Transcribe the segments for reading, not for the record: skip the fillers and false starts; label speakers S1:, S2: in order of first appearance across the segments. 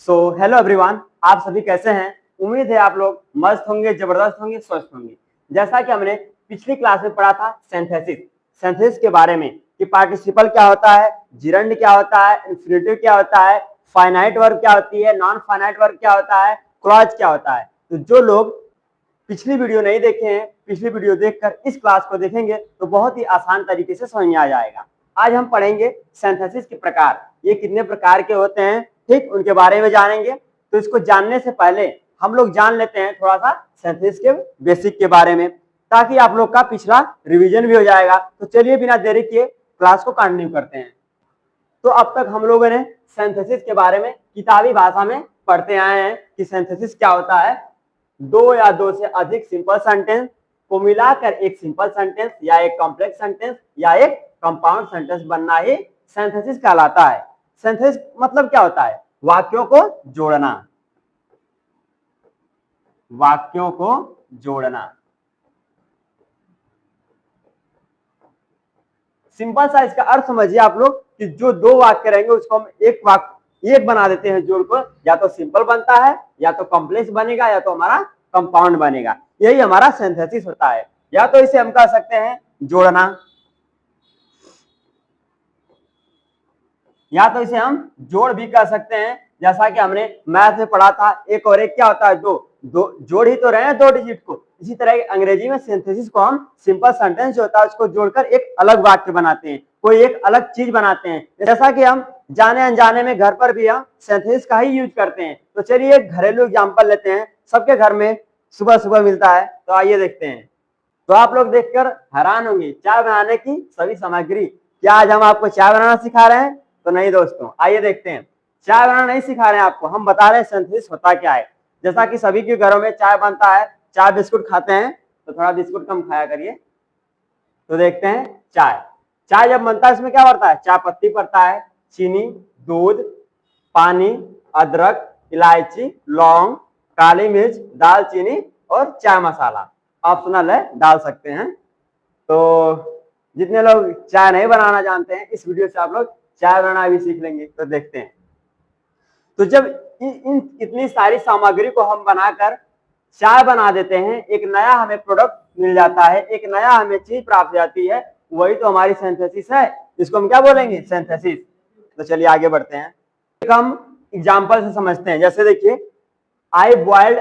S1: Hello everyone, आप सभी कैसे हैं। उम्मीद है आप लोग मस्त होंगे, जबरदस्त होंगे, स्वस्थ होंगे। जैसा कि हमने पिछली क्लास में पढ़ा था सिंथेसिस के बारे में कि पार्टिसिपल क्या होता है, जिरंड क्या होता है, इंफिनिटिव क्या होता है, फाइनाइट वर्ब क्या होती है, नॉन फाइनाइट वर्ब क्या होता है, क्लॉज क्या होता है। तो जो लोग पिछली वीडियो नहीं देखे हैं, पिछली वीडियो देखकर इस क्लास को देखेंगे तो बहुत ही आसान तरीके से समझ में आ जाएगा। आज हम पढ़ेंगे सिंथेसिस के प्रकार, ये कितने प्रकार के होते हैं, ठीक उनके बारे में जानेंगे। तो इसको जानने से पहले हम लोग जान लेते हैं थोड़ा सा सिंथेसिस के बेसिक के बारे में, ताकि आप लोग का पिछला रिवीजन भी हो जाएगा। तो चलिए बिना देरी किए क्लास को कंटिन्यू करते हैं। तो अब तक हम लोगों ने सिंथेसिस के बारे में किताबी भाषा में पढ़ते आए हैं कि सिंथेसिस क्या होता है। दो या दो से अधिक सिंपल सेंटेंस को मिलाकर एक सिंपल सेंटेंस या एक कॉम्प्लेक्स सेंटेंस या एक कंपाउंड सेंटेंस बनना ही सिंथेसिस कहलाता है। सिंथेसिस मतलब क्या होता है? वाक्यों को जोड़ना, वाक्यों को जोड़ना। सिंपल सा इसका अर्थ समझिए आप लोग कि जो दो वाक्य रहेंगे उसको हम एक बना देते हैं जोड़कर, या तो सिंपल बनता है या तो कॉम्प्लेक्स बनेगा या तो हमारा कंपाउंड बनेगा। यही हमारा सिंथेसिस होता है। या तो इसे हम कह सकते हैं जोड़ना, या तो इसे हम जोड़ भी कह सकते हैं। जैसा कि हमने मैथ में पढ़ा था, एक और एक क्या होता है, दो जोड़ ही तो रहे हैं दो डिजिट को। इसी तरह अंग्रेजी में सिंथेसिस को हम सिंपल सेंटेंस जो होता है उसको जोड़कर एक अलग वाक्य बनाते हैं, कोई एक अलग चीज बनाते हैं। जैसा कि हम जाने अनजाने में घर पर भी हम सिंथेसिस का ही यूज करते हैं। तो चलिए एक घरेलू एग्जाम्पल लेते हैं। सबके घर में सुबह सुबह मिलता है, तो आइए देखते हैं। तो आप लोग देखकर हैरान होंगे, चाय बनाने की सभी सामग्री। क्या आज हम आपको चाय बनाना सिखा रहे हैं? तो नहीं दोस्तों, आइए देखते हैं। चाय बनाना नहीं सिखा रहे हैं आपको, हम बता रहे हैं सिंथेसिस होता क्या है। जैसा कि सभी के घरों में चाय बनता है, चाय बिस्कुट खाते हैं, तो थोड़ा बिस्कुट कम खाया करिए। तो देखते हैं चाय। चाय जब बनता है इसमें क्या पड़ता है? चाय पत्ती पड़ता है, चीनी, दूध, पानी, अदरक, इलायची, लौंग, काली मिर्च, दालचीनी और चाय मसाला। ऑप्शनल है, डाल सकते हैं। तो जितने लोग चाय नहीं बनाना जानते हैं, इस वीडियो से आप लोग चाय बनाना भी सीख लेंगे। तो देखते हैं। तो जब इन इतनी सारी सामग्री को हम बनाकर चाय बना देते हैं, एक नया हमें प्रोडक्ट मिल जाता है, एक नया हमें चीज प्राप्त हो जाती है, वही तो हमारी सिंथेसिस है। इसको हम क्या बोलेंगे? सिंथेसिस। तो चलिए आगे बढ़ते हैं। एक हम एग्जाम्पल से समझते हैं। जैसे देखिए, आई बॉइल्ड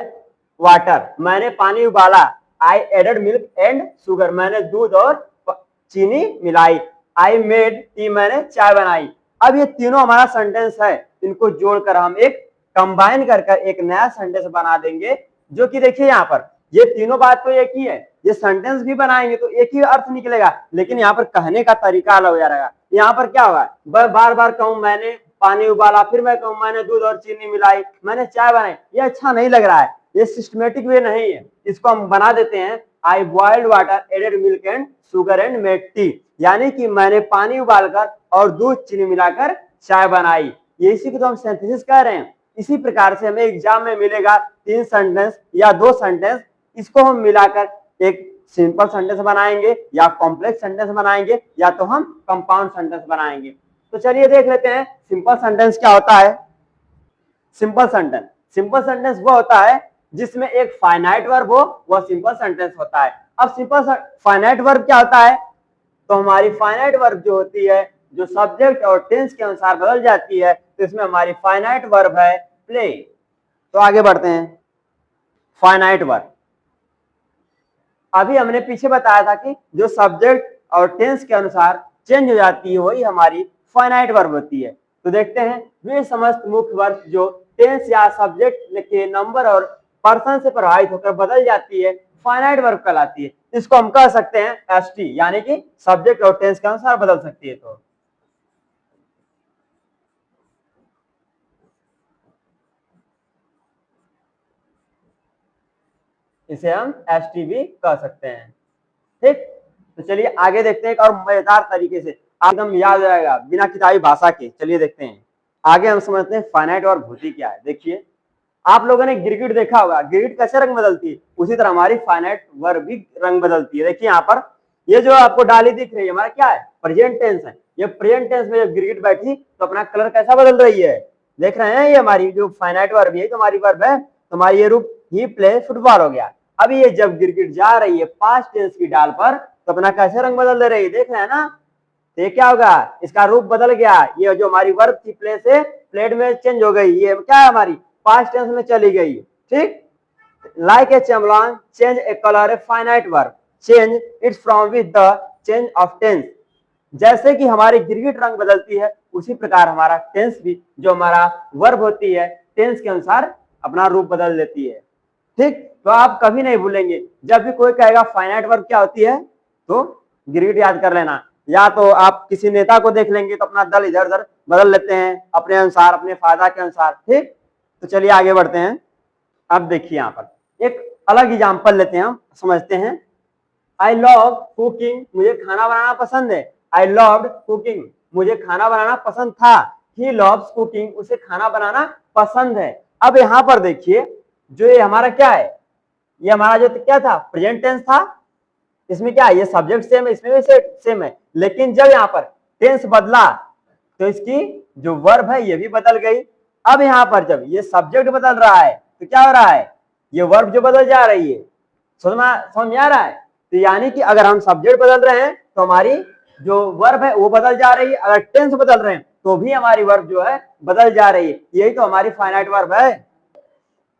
S1: वाटर, मैंने पानी उबाला। I added milk and sugar, मैंने दूध और चीनी मिलाई। आई मेड टी, मैंने चाय बनाई। अब ये तीनों हमारा सेंटेंस है, इनको जोड़कर हम एक कंबाइन कर एक नया सेंटेंस बना देंगे। जो कि देखिए यहाँ पर ये तीनों बात तो एक ही है, ये सेंटेंस भी बनाएंगे तो एक ही अर्थ निकलेगा, लेकिन यहाँ पर कहने का तरीका अलग हो जाएगा। यहाँ पर क्या होगा, बार बार कहूं मैंने पानी उबाला, फिर मैं कहूं मैंने दूध और चीनी मिलाई, मैंने चाय बनाई, ये अच्छा नहीं लग रहा है, ये सिस्टमेटिक वे नहीं है। इसको हम बना देते हैं I boiled water added milk and sugar and made tea, यानी कि मैंने पानी उबालकर और दूध चीनी मिलाकर चाय बनाई। ये इसी को तो हम सिंथेसिस कह रहे हैं। इसी प्रकार से हमें एग्जाम में मिलेगा तीन सेंटेंस या दो सेंटेंस, इसको हम मिलाकर एक सिंपल सेंटेंस बनाएंगे या कॉम्प्लेक्स सेंटेंस बनाएंगे या तो हम कंपाउंड सेंटेंस बनाएंगे। तो चलिए देख लेते हैं सिंपल सेंटेंस क्या होता है। सिंपल सेंटेंस वो होता है जिसमें एक फाइनाइट वर्ब हो, वह सिंपल सेंटेंस होता है। अब सिंपल फाइनाइट वर्ब क्या होता है? तो हमारी फाइनाइट वर्ब जो होती है, जो सब्जेक्ट और टेंस के अनुसार बदल जाती है, तो इसमें हमारी फाइनाइट वर्ब है प्ले। तो आगे बढ़ते हैं। फाइनाइट वर्ब, अभी हमने पीछे बताया था कि जो सब्जेक्ट और टेंस के अनुसार चेंज हो जाती है वही हमारी फाइनाइट वर्ब होती है। तो देखते हैं, वे समस्त मुख्य वर्ब जो टेंस या सब्जेक्ट के नंबर और पर्सन से प्रभावित होकर बदल जाती है, फाइनाइट वर्ब कहलाती है। इसको हम कह सकते हैं एसटी, यानी कि सब्जेक्ट और टेंस के अनुसार बदल सकती है। तो इसे हम एसटी भी कह सकते हैं। ठीक, तो चलिए आगे देखते हैं और मजेदार तरीके से एकदम याद रहेगा बिना किताबी भाषा के। चलिए देखते हैं आगे, हम समझते हैं फाइनाइट वर्ब होती क्या है। देखिए, आप लोगों ने गिरगिट देखा होगा, गिरगिट कैसे रंग बदलती है, उसी तरह हमारी फाइनाइट वर्ब भी रंग बदलती है। देखिए यहाँ पर ये जो आपको डाली दिख रही है, हमारा क्या है? प्रेजेंट टेंस है। ये प्रेजेंट टेंस में जब गिरगिट बैठी तो अपना कलर कैसा बदल रही है? देख रहे हैं, ये हमारी जो फाइनाइट वर्ब है तो हमारी वर्ब है, तो हमारी ये रूप ही प्ले फुटबॉल हो गया। अब ये जब गिरगिट जा रही है पास्ट टेंस की डाल पर तो अपना कैसे रंग बदल दे रही है, देख रहे हैं ना। तो ये क्या होगा, इसका रूप बदल गया, ये जो हमारी वर्ब थी प्ले से प्लेड में चेंज हो गई, ये क्या है हमारी पास्ट टेंस में चली गई। ठीक, like a chameleon change a color a finite verb change its form with the change of tense। जैसे कि हमारी गिरगिट रंग बदलती है उसी प्रकार हमारा टेंस भी, जो हमारा वर्ब होती है टेंस के अनुसार अपना रूप बदल देती है। ठीक, तो आप कभी नहीं भूलेंगे, जब भी कोई कहेगा फाइनाइट वर्ब क्या होती है तो गिरगिट याद कर लेना। या तो आप किसी नेता को देख लेंगे तो अपना दल इधर उधर बदल लेते हैं अपने अनुसार, अपने फायदा के अनुसार। ठीक, तो चलिए आगे बढ़ते हैं। अब देखिए यहाँ पर एक अलग एग्जाम्पल लेते हैं, हम समझते हैं। आई लव कुकिंग, मुझे खाना बनाना पसंद है। आई लव्ड कुकिंग, मुझे खाना बनाना पसंद था। ही लव्स कुकिंग, उसे खाना बनाना पसंद है। अब यहाँ पर देखिए, जो ये हमारा क्या है, ये हमारा जो क्या था प्रेजेंट टेंस था, इसमें क्या है, ये सब्जेक्ट सेम है, इसमें भी सेम है, लेकिन जब यहाँ पर टेंस बदला तो इसकी जो वर्ब है ये भी बदल गई। अब यहाँ पर जब ये सब्जेक्ट बदल रहा है तो क्या हो रहा है, ये वर्ब जो बदल जा रही है, समझ में आ रहा है। तो यानी कि अगर हम सब्जेक्ट बदल रहे हैं तो हमारी जो वर्ब है वो बदल जा रही है, अगर टेंस बदल रहे हैं तो भी हमारी वर्ब जो है बदल जा रही है। यही तो हमारी फाइनाइट वर्ब है,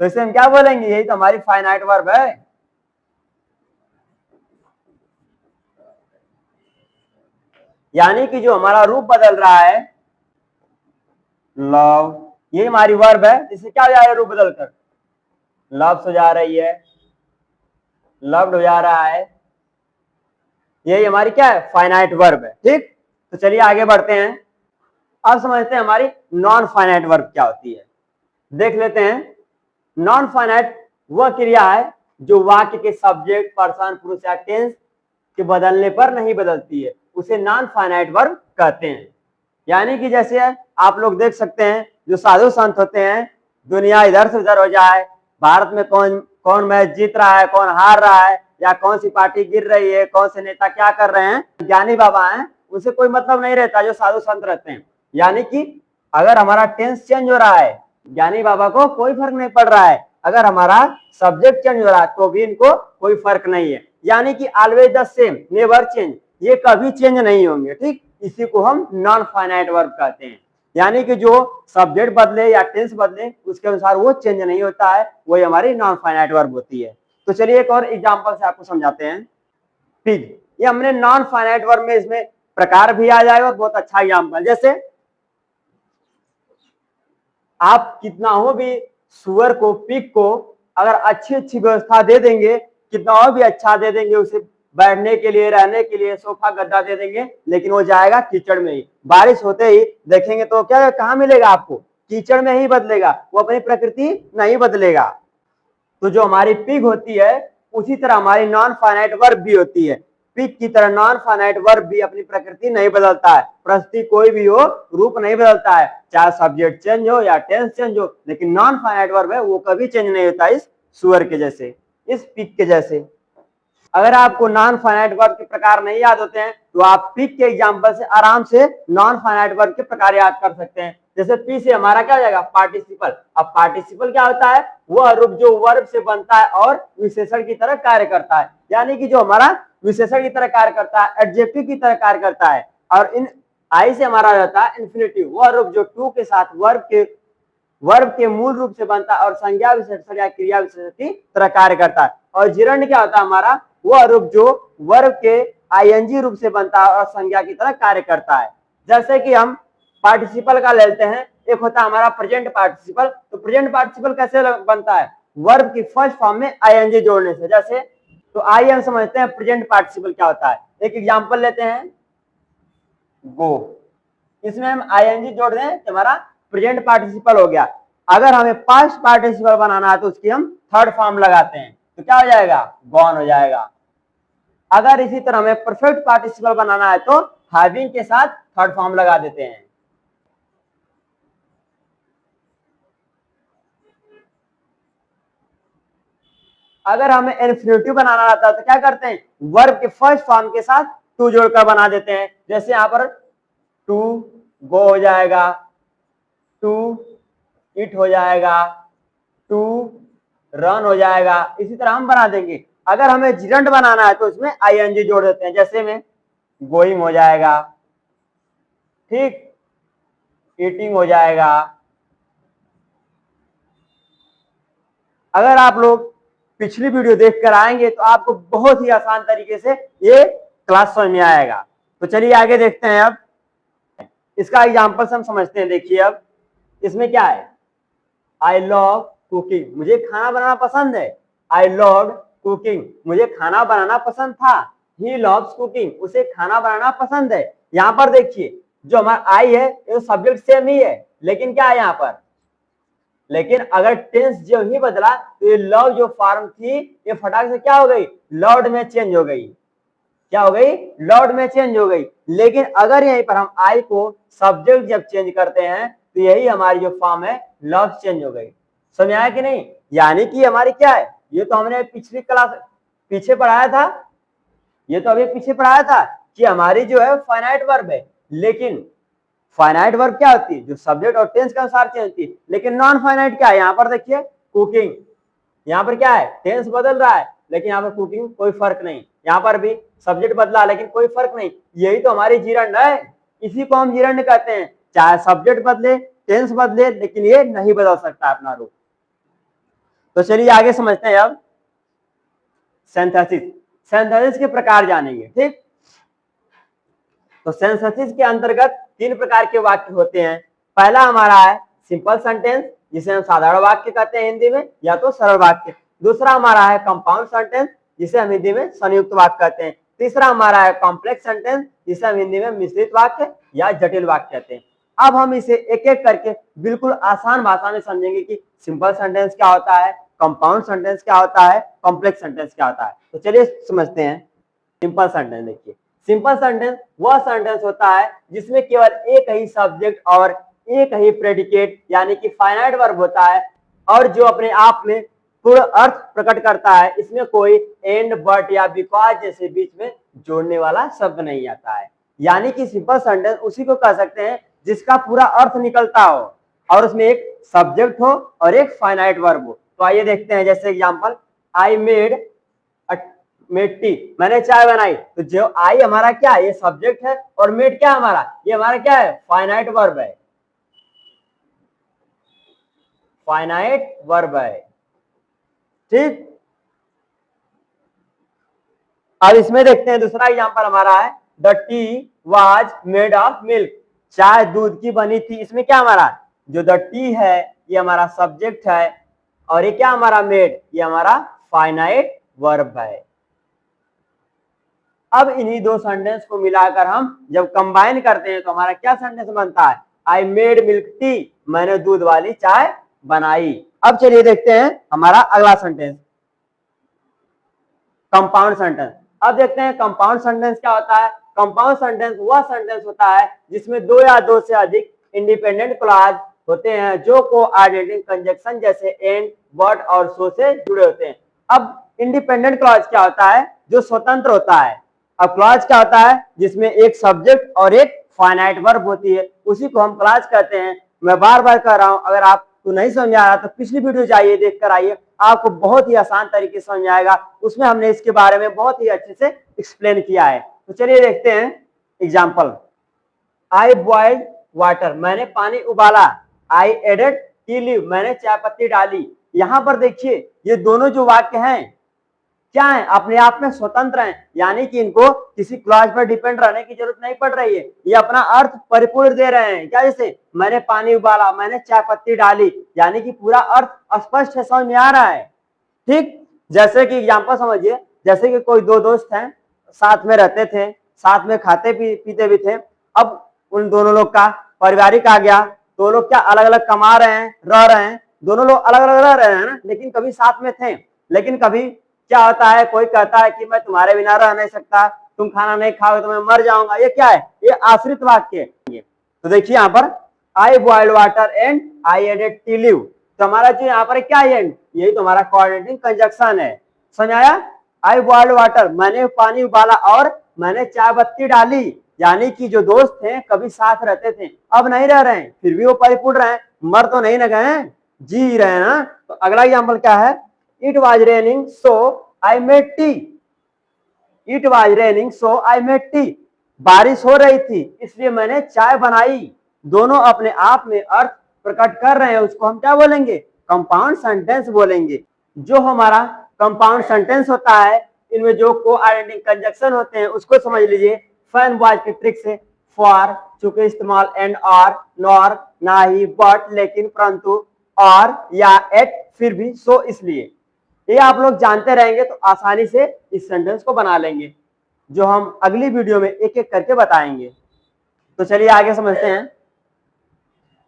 S1: तो इसे हम क्या बोलेंगे, यही तो हमारी फाइनाइट वर्ब है। यानी कि जो हमारा रूप बदल रहा है लव, ये हमारी वर्ब है, इससे क्या हो जाएगा रूप बदल कर, लव्स हो जा रही है, लव्ड हो जा रहा है, यही हमारी क्या है फाइनाइट वर्ब है। ठीक, तो चलिए आगे बढ़ते हैं। अब समझते हैं हमारी नॉन फाइनाइट वर्ब क्या होती है, देख लेते हैं। नॉन फाइनाइट वह क्रिया है जो वाक्य के सब्जेक्ट पर्सन पुरुष या टेंस के बदलने पर नहीं बदलती है, उसे नॉन फाइनाइट वर्ब कहते हैं। यानी कि जैसे आप लोग देख सकते हैं, जो साधु संत होते हैं, दुनिया इधर से उधर हो जाए, भारत में कौन कौन मैच जीत रहा है, कौन हार रहा है, या कौन सी पार्टी गिर रही है, कौन से नेता क्या कर रहे हैं, ज्ञानी बाबा हैं, उनसे कोई मतलब नहीं रहता, जो साधु संत रहते हैं। यानी कि अगर हमारा टेंस चेंज हो रहा है, ज्ञानी बाबा को कोई फर्क नहीं पड़ रहा है, अगर हमारा सब्जेक्ट चेंज हो रहा है तो भी इनको कोई फर्क नहीं है। यानी कि always the same, never change, ये कभी चेंज नहीं होंगे। ठीक, इसी को हम नॉन फाइनाइट वर्ब कहते हैं। यानी कि जो सब्जेक्ट बदले या टेंस बदले उसके अनुसार वो चेंज नहीं होता है, वही हमारी नॉन फाइनाइट वर्ब होती है। तो चलिए एक और एग्जांपल से आपको समझाते हैं। पिग, ये हमने नॉन फाइनाइट वर्ब में इसमें प्रकार भी आ जाएगा, बहुत अच्छा एग्जांपल। जैसे आप कितना हो भी सुअर को, पिग को अगर अच्छी अच्छी व्यवस्था दे देंगे, कितना और भी अच्छा दे देंगे, उसे बैठने के लिए, रहने के लिए सोफा गद्दा दे देंगे, लेकिन वो जाएगा कीचड़ में ही। बारिश होते ही देखेंगे तो क्या कहाँ मिलेगा आपको, कीचड़ में ही बदलेगा, वो अपनी प्रकृति नहीं बदलेगा। तो जो हमारी पिग होती है उसी तरह हमारी नॉन फाइनाइट वर्ब भी होती है। पिग की तरह नॉन फाइनाइट वर्ब भी अपनी प्रकृति नहीं बदलता है, परिस्थिति कोई भी हो रूप नहीं बदलता है, चाहे सब्जेक्ट चेंज हो या टेंस चेंज हो, लेकिन नॉन फाइनाइट वर्ब है वो कभी चेंज नहीं होता, इस सुअर के जैसे, इस पिग के जैसे। अगर आपको नॉन फाइनाइट वर्ब के प्रकार नहीं याद होते हैं तो आप पिग के एग्जांपल से आराम से नॉन फाइनाइट वर्ब के प्रकार याद कर सकते हैं। जैसे पी से हमारा क्या हो जाएगा पार्टिसिपल। अब पार्टिसिपल क्या होता है, वह रूप जो वर्ब से बनता है और विशेषण की तरह कार्य करता है। यानी कि जो हमारा विशेषण की तरह कार्य करता है, एडजेक्टिव की तरह कार्य करता है। और इन आई से हमारा रहता है इन्फिनिटिव, वह रूप जो टू के साथ वर्ब के मूल रूप से बनता है और संज्ञा विशेषण या क्रिया विशेषण की तरह कार्य करता है। और जिरंड क्या होता है हमारा, वह रूप जो वर्ब के आईएनजी रूप से बनता है और संज्ञा की तरह कार्य करता है। जैसे कि हम पार्टिसिपल का लेते हैं, एक होता है हमारा प्रेजेंट पार्टिसिपल। तो प्रेजेंट पार्टिसिपल कैसे बनता है, वर्ब की फर्स्ट फॉर्म में आईएनजी जोड़ने से। जैसे तो आइए हम समझते हैं प्रेजेंट पार्टिसिपल क्या होता है। एक एग्जांपल लेते हैं, गो, इसमें हम आईएनजी जोड़ दें तो हमारा प्रेजेंट पार्टिसिपल हो गया। अगर हमें पास्ट पार्टिसिपल बनाना है तो उसकी हम थर्ड फॉर्म लगाते हैं, तो क्या हो जाएगा, गॉन हो जाएगा। अगर इसी तरह हमें परफेक्ट पार्टिसिपल बनाना है तो हैविंग के साथ थर्ड फॉर्म लगा देते हैं। अगर हमें इन्फिनिटिव बनाना आता है तो क्या करते हैं, वर्ब के फर्स्ट फॉर्म के साथ टू जोड़कर बना देते हैं। जैसे यहां पर टू गो हो जाएगा, टू इट हो जाएगा, टू रन हो जाएगा। इसी तरह हम बना देंगे। अगर हमें जिरंड बनाना है तो इसमें आईएनजी जोड़ देते हैं, जैसे में गोइंग हो जाएगा, ठीक, ईटिंग हो जाएगा। अगर आप लोग पिछली वीडियो देख कर आएंगे तो आपको बहुत ही आसान तरीके से ये क्लास समझ में आएगा। तो चलिए आगे देखते हैं। अब इसका एग्जांपल हम समझते हैं। देखिए अब इसमें क्या है, आई लव कुकिंग, मुझे खाना बनाना पसंद है। आई लव कुकिंग, मुझे खाना बनाना पसंद था। ही लव्स कुकिंग, उसे खाना बनाना पसंद है। यहाँ पर देखिए जो हमारा आई है ये सब्जेक्ट सेम ही है, लेकिन क्या है यहाँ पर, लेकिन अगर टेंस जो ही बदला तो ये लव जो फॉर्म थी ये फटाक से क्या हो गई, लव्ड में चेंज हो गई। क्या हो गई, लव्ड में चेंज हो गई। लेकिन अगर यहीं पर हम आई को सब्जेक्ट जब चेंज करते हैं तो यही हमारी जो फॉर्म है लव चेंज हो गई। समझ आया कि नहीं? यानी कि हमारी क्या है, ये तो हमने पिछली क्लास पीछे पढ़ाया था, ये तो अभी पीछे पढ़ाया था कि हमारी जो है फाइनाइट वर्ब है। लेकिन फाइनाइट वर्ब क्या होती है, जो सब्जेक्ट और टेंस के अनुसार चेंज होती है। लेकिन नॉन फाइनाइट क्या है, यहाँ पर देखिए कुकिंग, यहाँ पर क्या है, टेंस बदल रहा है लेकिन यहाँ पर कुकिंग कोई फर्क नहीं। यहाँ पर भी सब्जेक्ट बदला लेकिन कोई फर्क नहीं। यही तो हमारी जिरंड है, इसी को हम जिरंड कहते हैं। चाहे सब्जेक्ट बदले, टेंस बदले, लेकिन ये नहीं बदल सकता अपना रूप। तो चलिए आगे समझते हैं अब सिंथेसिस। सिंथेसिस के प्रकार जानेंगे, ठीक। तो सिंथेसिस के अंतर्गत 3 प्रकार के वाक्य होते हैं। पहला हमारा है सिंपल सेंटेंस, जिसे हम साधारण वाक्य कहते हैं हिंदी में, या तो सरल वाक्य। दूसरा हमारा है कंपाउंड सेंटेंस, जिसे हम हिंदी में संयुक्त वाक्य कहते हैं। तीसरा हमारा है कॉम्प्लेक्स सेंटेंस, जिसे हम हिंदी में मिश्रित वाक्य या जटिल वाक्य कहते हैं। अब हम इसे एक एक करके बिल्कुल आसान भाषा में समझेंगे कि सिंपल सेंटेंस क्या होता है, कंपाउंड सेंटेंस क्या होता है, कॉम्प्लेक्स सेंटेंस क्या होता है। तो चलिए समझते हैं सिंपल सेंटेंस। देखिए सिंपल सेंटेंस वह सेंटेंस होता है जिसमें केवल एक ही सब्जेक्ट और एक ही प्रेडिकेट यानी कि फाइनाइट वर्ब होता है, और जो अपने आप में पूर्ण अर्थ प्रकट करता है। इसमें कोई एंड, बट या बिकॉज जैसे बीच में जोड़ने वाला शब्द नहीं आता है। यानी कि सिंपल सेंटेंस उसी को कह सकते हैं जिसका पूरा अर्थ निकलता हो और उसमें एक सब्जेक्ट हो और एक फाइनाइट वर्ब हो। तो आइए देखते हैं, जैसे एग्जांपल, आई मेड टी, मैंने चाय बनाई। तो जो आई हमारा क्या है, ये सब्जेक्ट है, और मेड क्या हमारा, ये हमारा क्या है, फाइनाइट वर्ब है, फाइनाइट वर्ब है, ठीक। अब इसमें देखते हैं दूसरा एग्जांपल हमारा है the tea was made of milk, चाय दूध की बनी थी। इसमें क्या हमारा, जो द टी है ये हमारा सब्जेक्ट है, और ये क्या हमारा मेड, ये हमारा फाइनाइट वर्ब है। अब इन्हीं दो सेंटेंस को मिलाकर हम जब कंबाइन करते हैं तो हमारा क्या सेंटेंस बनता है, आई मेड मिल्क टी, मैंने दूध वाली चाय बनाई। अब चलिए देखते हैं हमारा अगला सेंटेंस, कंपाउंड सेंटेंस। अब देखते हैं कंपाउंड सेंटेंस क्या होता है। कंपाउंड सेंटेंस वह सेंटेंस होता है जिसमें दो या दो से अधिक इंडिपेंडेंट क्लॉज होते हैं जो कोऑर्डिनेटिंग कंजक्शन जैसे एंड, बट और सो से जुड़े होते हैं। अब इंडिपेंडेंट क्लॉज क्या होता है, जो स्वतंत्र होता है। अब क्लॉज क्या होता है, जिसमें एक सब्जेक्ट और एक फाइनाइट वर्ब होती है, उसी को हम क्लॉज कहते हैं। मैं बार बार कह रहा हूं, अगर आपको नहीं समझ आ रहा तो पिछली वीडियो जाइए, देख कर आइए, आपको बहुत ही आसान तरीके से समझ आएगा। उसमें हमने इसके बारे में बहुत ही अच्छे से एक्सप्लेन किया है। तो चलिए देखते हैं एग्जाम्पल, आई बॉइल्ड वाटर, मैंने पानी उबाला। आई एडेड टी लीव, मैंने चाय पत्ती डाली। यहां पर देखिए ये दोनों जो वाक्य हैं क्या है, अपने आप में स्वतंत्र हैं, यानी कि इनको किसी क्लॉज पर डिपेंड रहने की जरूरत नहीं पड़ रही है। ये अपना अर्थ परिपूर्ण दे रहे हैं। क्या, जैसे मैंने पानी उबाला, मैंने चाय पत्ती डाली, यानी कि पूरा अर्थ स्पष्ट है, समझ में आ रहा है, ठीक। जैसे कि एग्जांपल समझिए, जैसे कि कोई दो दोस्त हैं, साथ में रहते थे, साथ में खाते पीते भी थे। अब उन दोनों लोग का पारिवारिक आ गया, दो लोग क्या अलग अलग कमा रहे हैं, रह रहे हैं, दोनों लोग अलग अलग रह रहे हैं ना, लेकिन कभी साथ में थे। लेकिन कभी क्या होता है, कोई कहता है कि मैं तुम्हारे बिना रह नहीं सकता, तुम खाना नहीं खाओगे तो मैं मर जाऊंगा। ये क्या है, ये आश्रित वाक्य है। तो देखिए यहाँ पर I boiled water and I added tea leave, तो हमारा जो यहाँ पर क्या एंड, यही तो हमारा कोऑर्डिनेटिंग कंजक्शन है। समझ आया, आई बॉइल्ड वाटर, मैंने पानी उबाला और मैंने चाय पत्ती डाली। यानी कि जो दोस्त थे कभी साथ रहते थे अब नहीं रह रहे हैं, फिर भी वो परिपूर्ण रहे, मर तो नहीं न गए, जी रहे हैं ना। तो अगला एग्जाम्पल क्या है, it was raining so I made tea. It was raining so I made tea, बारिश हो रही थी इसलिए मैंने चाय बनाई। दोनों अपने आप में अर्थ प्रकट कर रहे हैं, उसको हम क्या बोलेंगे, कंपाउंड सेंटेंस बोलेंगे। जो हमारा कंपाउंड सेंटेंस होता है, इनमें जो कोऑर्डिनेटिंग कंजक्शन होते हैं उसको समझ लीजिए। फैन बॉयज की ट्रिक से फॉर, चूंकि इस्तेमाल एंड, और, नॉर, ना ही, बट, लेकिन, परंतु, और, या, एट, फिर भी, सो, इसलिए, ये आप लोग जानते रहेंगे तो आसानी से इस सेंटेंस को बना लेंगे, जो हम अगली वीडियो में एक एक करके बताएंगे। तो चलिए आगे समझते हैं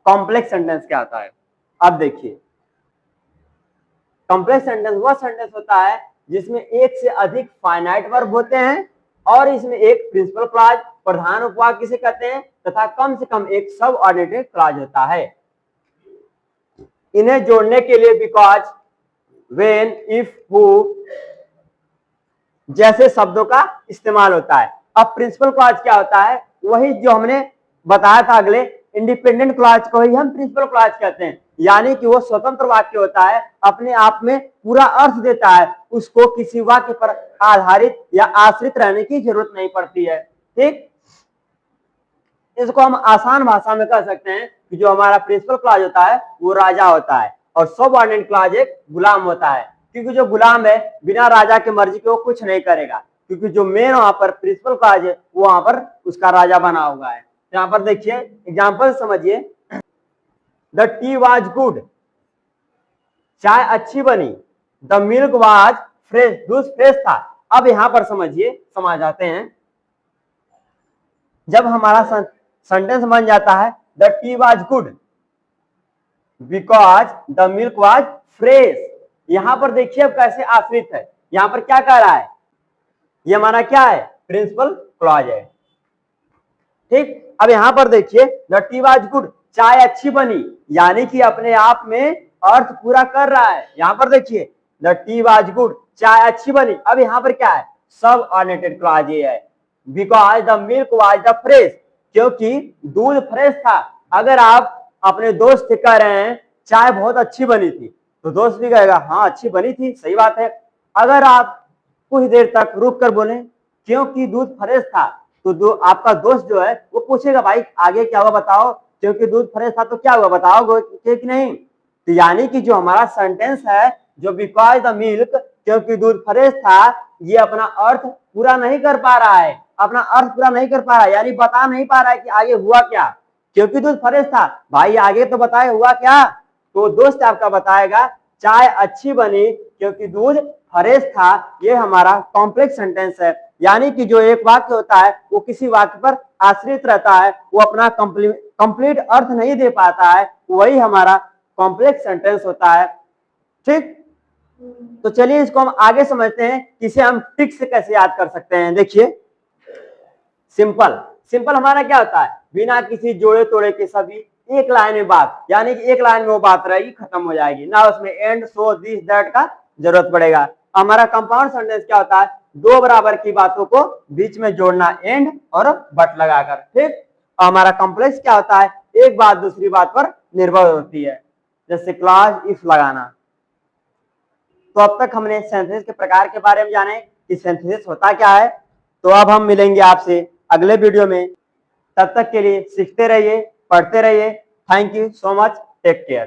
S1: कॉम्प्लेक्स सेंटेंस क्या होता है। अब देखिए, कॉम्प्लेक्स सेंटेंस वह सेंटेंस होता है जिसमें एक से अधिक फाइनाइट वर्ब होते हैं और इसमें एक प्रिंसिपल क्लॉज, प्रधान उपवाक्य किसे कहते हैं, तथा कम से कम एक सब ऑर्डिनेटेड क्लॉज होता है। इन्हें जोड़ने के लिए बिकॉज, व्हेन, इफ, हु जैसे शब्दों का इस्तेमाल होता है। अब प्रिंसिपल क्लॉज क्या होता है, वही जो हमने बताया था अगले, इंडिपेंडेंट क्लॉज को ही हम प्रिंसिपल क्लॉज कहते हैं, यानी कि वो स्वतंत्र वाक्य होता है, अपने आप में पूरा अर्थ देता है, उसको किसी वाक्य पर आधारित या आश्रित रहने की जरूरत नहीं पड़ती है। ठीक, इसको हम आसान भाषा में कह सकते हैं कि जो हमारा प्रिंसिपल क्लॉज होता है वो राजा होता है और सबऑर्डिनेट क्लॉज एक गुलाम होता है, क्योंकि जो गुलाम है बिना राजा के मर्जी के वो कुछ नहीं करेगा, क्योंकि जो मेन वहां पर प्रिंसिपल क्लॉज है वो वहां पर उसका राजा बना हुआ है। यहाँ पर देखिए एग्जाम्पल समझिए, द टी वाज गुड, चाय अच्छी बनी, द मिल्क वाज फ्रेश, दूध फ्रेश था। अब यहाँ पर समझिए, समझ आते हैं, जब हमारा सेंटेंस बन जाता है the tea was good because the milk was fresh, यहां पर देखिए अब कैसे आश्रित है, यहां पर क्या कह रहा है, ये हमारा क्या है, प्रिंसिपल क्लॉज है। ठीक, अब यहां पर देखिए द टी वाज गुड, चाय अच्छी बनी, यानी कि अपने आप में अर्थ पूरा कर रहा है। यहां पर देखिए द टी वाज गुड, चाय अच्छी बनी, अब यहां पर क्या है, सब ऑर्डिनेटेड क्लॉज ये है, because the milk was the fresh, क्योंकि दूध फ्रेश था। अगर आप अपने दोस्त से कह रहे हैं चाय बहुत अच्छी बनी थी, तो दोस्त भी कहेगा हाँ अच्छी बनी थी, सही बात है। अगर आप कुछ देर तक रुक कर बोले क्योंकि दूध फ्रेश था, तो आपका दोस्त जो है वो पूछेगा भाई आगे क्या हुआ बताओ, क्योंकि दूध फ्रेश था तो क्या हुआ बताओगे कि नहीं। तो यानी कि जो हमारा सेंटेंस है, जो बिकॉज द मिल्क, क्योंकि दूध फ्रेश था, ये अपना अर्थ पूरा नहीं कर पा रहा है, अपना अर्थ पूरा नहीं कर पा रहा है, यानी बता नहीं पा रहा है कि आगे हुआ क्या। क्योंकि दूध फ्रेश था, भाई आगे तो बताए हुआ क्या, तो दोस्त आपका बताएगा चाय अच्छी बनी क्योंकि दूध फ्रेश था। ये हमारा कॉम्प्लेक्स सेंटेंस है, यानी कि जो एक वाक्य होता है वो किसी वाक्य पर आश्रित रहता है, वो अपना कंप्लीट अर्थ नहीं दे पाता है, वही हमारा कॉम्प्लेक्स सेंटेंस होता है। ठीक, तो चलिए इसको हम आगे समझते हैं, इसे हम ट्रिक से कैसे याद कर सकते हैं। देखिए सिंपल, सिंपल हमारा क्या होता है, बिना किसी जोड़े तोड़े के सभी एक लाइन में बात, यानी कि एक लाइन में वो बात रहेगी, खत्म हो जाएगी, ना उसमें एंड, सो, दिस, दैट का जरूरत पड़ेगा। हमारा कंपाउंड सेंटेंस क्या होता है, दो बराबर की बातों को बीच में जोड़ना एंड और बट लगाकर। ठीक, हमारा कॉम्प्लेक्स क्या होता है, एक बात दूसरी बात पर निर्भर होती है, जैसे क्लॉज, इफ लगाना। तो अब तक हमने सिंथेसिस के प्रकार के बारे में जाने कि सिंथेसिस होता क्या है। तो अब हम मिलेंगे आपसे अगले वीडियो में, तब तक के लिए सीखते रहिए, पढ़ते रहिए। Thank you so much, take care.